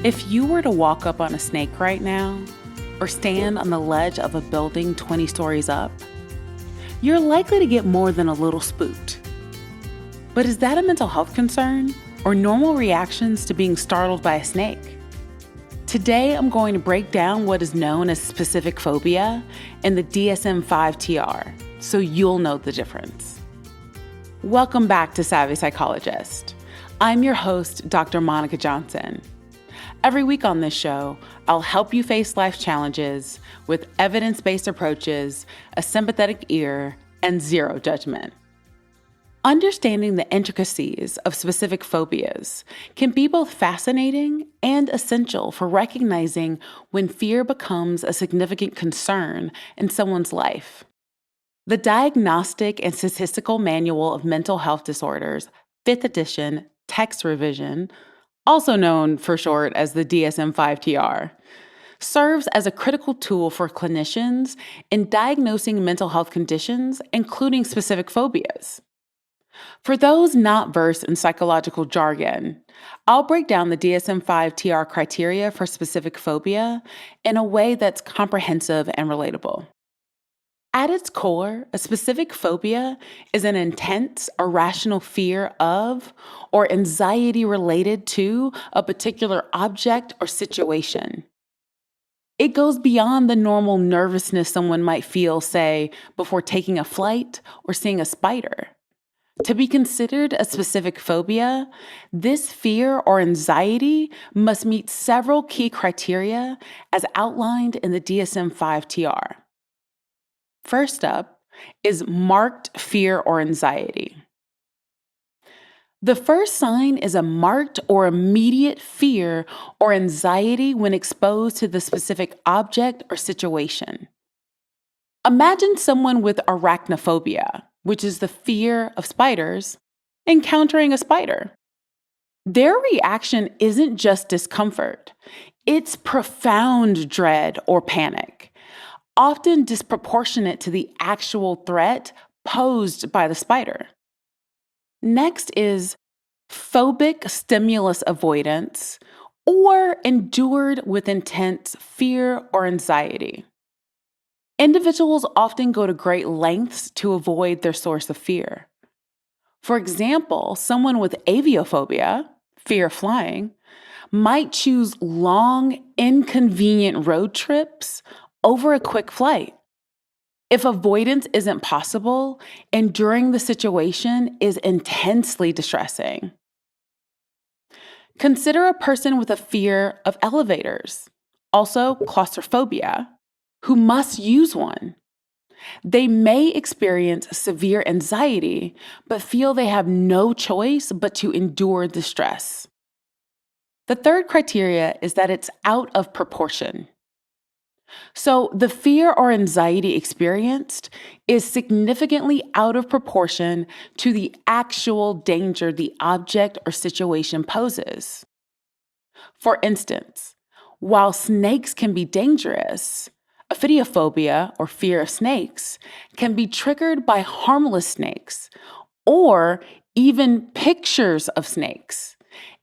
If you were to walk up on a snake right now, or stand on the ledge of a building 20 stories up, you're likely to get more than a little spooked. But is that a mental health concern or normal reactions to being startled by a snake? Today, I'm going to break down what is known as specific phobia and the DSM-5 TR, so you'll know the difference. Welcome back to Savvy Psychologist. I'm your host, Dr. Monica Johnson. Every week on this show, I'll help you face life challenges with evidence-based approaches, a sympathetic ear, and zero judgment. Understanding the intricacies of specific phobias can be both fascinating and essential for recognizing when fear becomes a significant concern in someone's life. The Diagnostic and Statistical Manual of Mental Health Disorders, 5th edition, text revision, also known for short as the DSM-5 TR, serves as a critical tool for clinicians in diagnosing mental health conditions, including specific phobias. For those not versed in psychological jargon, I'll break down the DSM-5 TR criteria for specific phobia in a way that's comprehensive and relatable. At its core, a specific phobia is an intense, irrational fear of or anxiety related to a particular object or situation. It goes beyond the normal nervousness someone might feel, say, before taking a flight or seeing a spider. To be considered a specific phobia, this fear or anxiety must meet several key criteria as outlined in the DSM-5 TR. First up is marked fear or anxiety. The first sign is a marked or immediate fear or anxiety when exposed to the specific object or situation. Imagine someone with arachnophobia, which is the fear of spiders, encountering a spider. Their reaction isn't just discomfort, it's profound dread or panic, often disproportionate to the actual threat posed by the spider. Next is phobic stimulus avoidance, or endured with intense fear or anxiety. Individuals often go to great lengths to avoid their source of fear. For example, someone with aviophobia, fear of flying, might choose long, inconvenient road trips over a quick flight. If avoidance isn't possible, enduring the situation is intensely distressing. Consider a person with a fear of elevators, also claustrophobia, who must use one. They may experience severe anxiety, but feel they have no choice but to endure the stress. The third criteria is that it's out of proportion. So the fear or anxiety experienced is significantly out of proportion to the actual danger the object or situation poses. For instance, while snakes can be dangerous, ophidiophobia, or fear of snakes, can be triggered by harmless snakes or even pictures of snakes,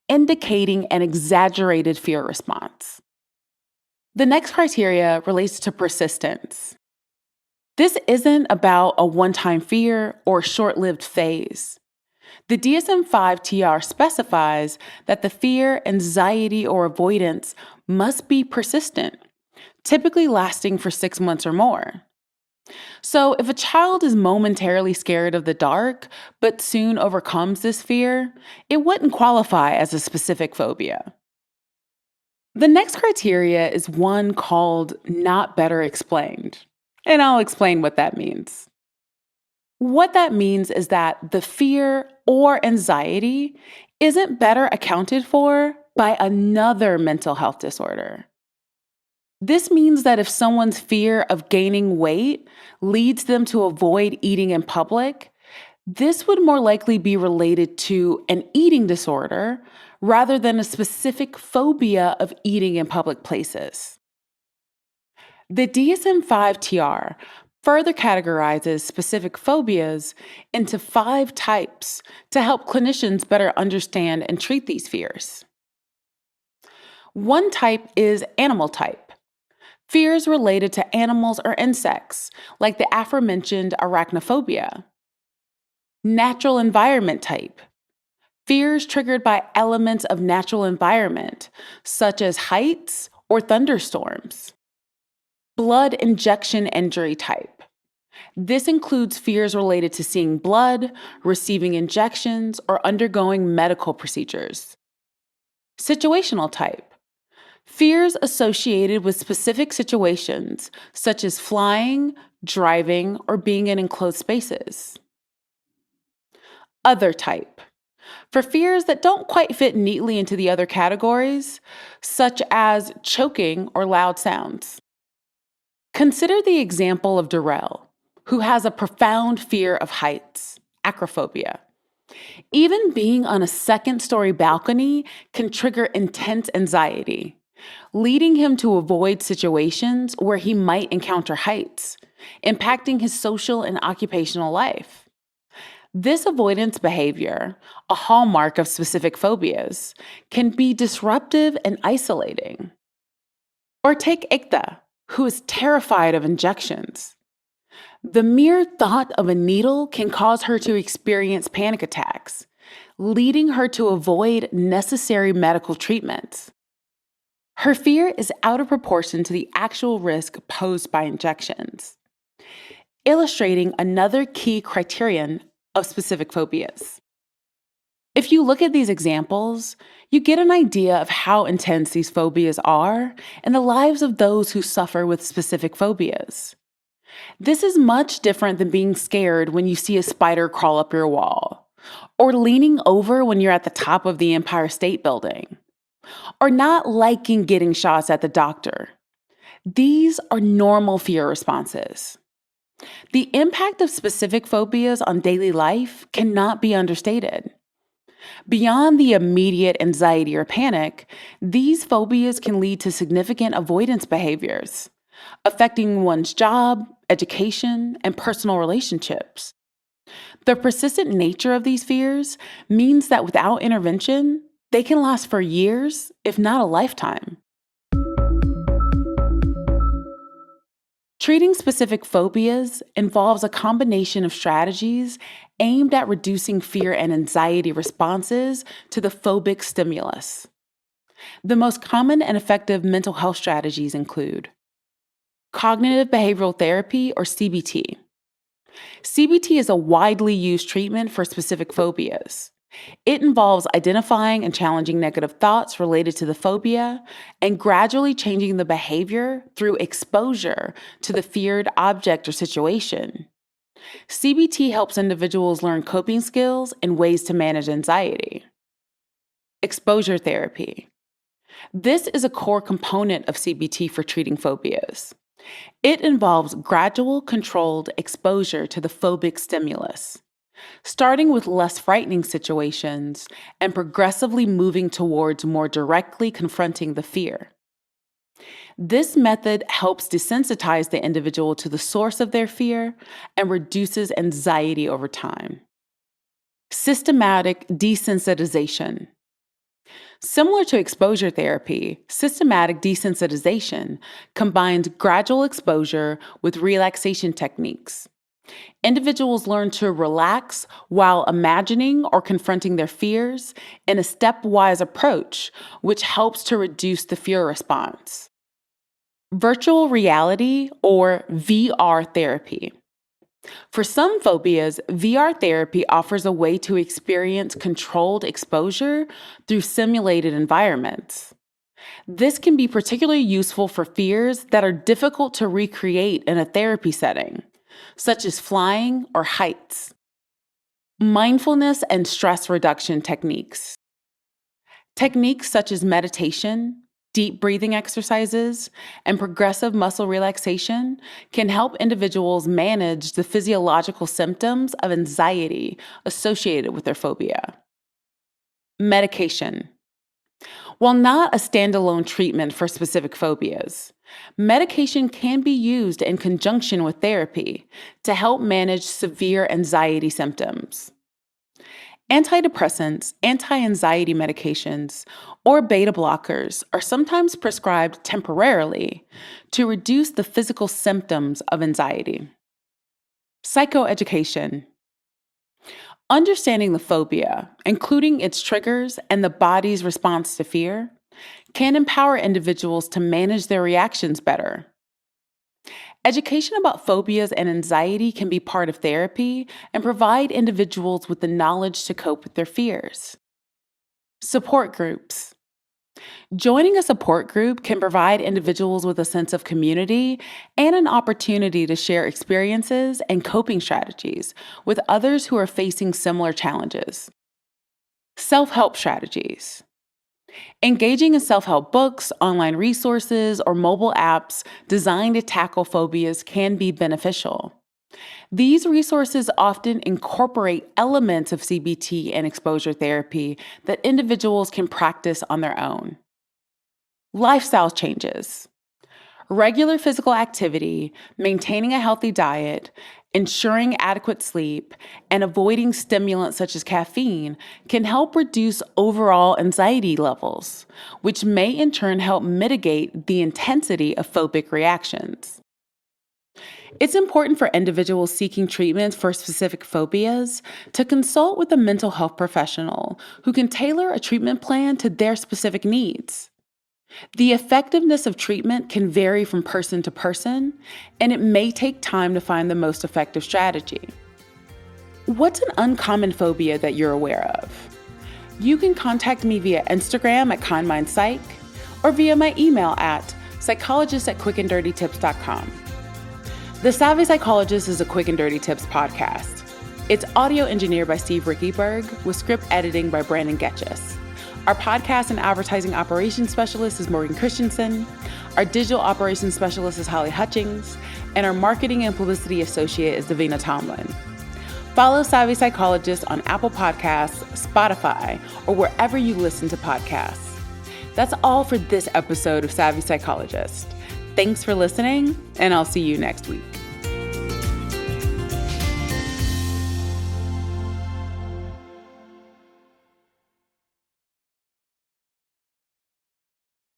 indicating an exaggerated fear response. The next criteria relates to persistence. This isn't about a one-time fear or short-lived phase. The DSM-5 TR specifies that the fear, anxiety, or avoidance must be persistent, typically lasting for 6 months or more. So if a child is momentarily scared of the dark, but soon overcomes this fear, it wouldn't qualify as a specific phobia. The next criteria is one called not better explained, and I'll explain what that means. What that means is that the fear or anxiety isn't better accounted for by another mental health disorder. This means that if someone's fear of gaining weight leads them to avoid eating in public, this would more likely be related to an eating disorder rather than a specific phobia of eating in public places. The DSM-5 TR further categorizes specific phobias into 5 types to help clinicians better understand and treat these fears. One type is animal type. Fears related to animals or insects, like the aforementioned arachnophobia. Natural environment type. Fears triggered by elements of natural environment, such as heights or thunderstorms. Blood injection injury type. This includes fears related to seeing blood, receiving injections, or undergoing medical procedures. Situational type. Fears associated with specific situations, such as flying, driving, or being in enclosed spaces. Other type. For fears that don't quite fit neatly into the other categories, such as choking or loud sounds. Consider the example of Darrell, who has a profound fear of heights, acrophobia. Even being on a second-story balcony can trigger intense anxiety, leading him to avoid situations where he might encounter heights, impacting his social and occupational life. This avoidance behavior, a hallmark of specific phobias, can be disruptive and isolating. Or take Ikta, who is terrified of injections. The mere thought of a needle can cause her to experience panic attacks, leading her to avoid necessary medical treatments. Her fear is out of proportion to the actual risk posed by injections, illustrating another key criterion of specific phobias. If you look at these examples, you get an idea of how intense these phobias are in the lives of those who suffer with specific phobias. This is much different than being scared when you see a spider crawl up your wall, or leaning over when you're at the top of the Empire State Building, or not liking getting shots at the doctor. These are normal fear responses. The impact of specific phobias on daily life cannot be understated. Beyond the immediate anxiety or panic, these phobias can lead to significant avoidance behaviors, affecting one's job, education, and personal relationships. The persistent nature of these fears means that without intervention, they can last for years, if not a lifetime. Treating specific phobias involves a combination of strategies aimed at reducing fear and anxiety responses to the phobic stimulus. The most common and effective mental health strategies include cognitive behavioral therapy, or CBT. CBT is a widely used treatment for specific phobias. It involves identifying and challenging negative thoughts related to the phobia and gradually changing the behavior through exposure to the feared object or situation. CBT helps individuals learn coping skills and ways to manage anxiety. Exposure therapy. This is a core component of CBT for treating phobias. It involves gradual, controlled exposure to the phobic stimulus, starting with less frightening situations and progressively moving towards more directly confronting the fear. This method helps desensitize the individual to the source of their fear and reduces anxiety over time. Systematic desensitization. Similar to exposure therapy, systematic desensitization combines gradual exposure with relaxation techniques. Individuals learn to relax while imagining or confronting their fears in a stepwise approach, which helps to reduce the fear response. Virtual reality, or VR therapy. For some phobias, VR therapy offers a way to experience controlled exposure through simulated environments. This can be particularly useful for fears that are difficult to recreate in a therapy setting, such as flying or heights. Mindfulness and stress reduction techniques. Techniques such as meditation, deep breathing exercises, and progressive muscle relaxation can help individuals manage the physiological symptoms of anxiety associated with their phobia. Medication. While not a standalone treatment for specific phobias, medication can be used in conjunction with therapy to help manage severe anxiety symptoms. Antidepressants, anti-anxiety medications, or beta blockers are sometimes prescribed temporarily to reduce the physical symptoms of anxiety. Psychoeducation. Understanding the phobia, including its triggers and the body's response to fear, can empower individuals to manage their reactions better. Education about phobias and anxiety can be part of therapy and provide individuals with the knowledge to cope with their fears. Support groups. Joining a support group can provide individuals with a sense of community and an opportunity to share experiences and coping strategies with others who are facing similar challenges. Self-help strategies. Engaging in self-help books, online resources, or mobile apps designed to tackle phobias can be beneficial. These resources often incorporate elements of CBT and exposure therapy that individuals can practice on their own. Lifestyle changes. Regular physical activity, maintaining a healthy diet, ensuring adequate sleep, and avoiding stimulants such as caffeine can help reduce overall anxiety levels, which may in turn help mitigate the intensity of phobic reactions. It's important for individuals seeking treatment for specific phobias to consult with a mental health professional who can tailor a treatment plan to their specific needs. The effectiveness of treatment can vary from person to person, and it may take time to find the most effective strategy. What's an uncommon phobia that you're aware of? You can contact me via Instagram at KindMindPsych or via my email at psychologist@quickanddirtytips.com. The Savvy Psychologist is a Quick and Dirty Tips podcast. It's audio engineered by Steve Rickyberg with script editing by Brandon Getchus. Our podcast and advertising operations specialist is Morgan Christensen. Our digital operations specialist is Holly Hutchings. And our marketing and publicity associate is Davina Tomlin. Follow Savvy Psychologist on Apple Podcasts, Spotify, or wherever you listen to podcasts. That's all for this episode of Savvy Psychologist. Thanks for listening, and I'll see you next week.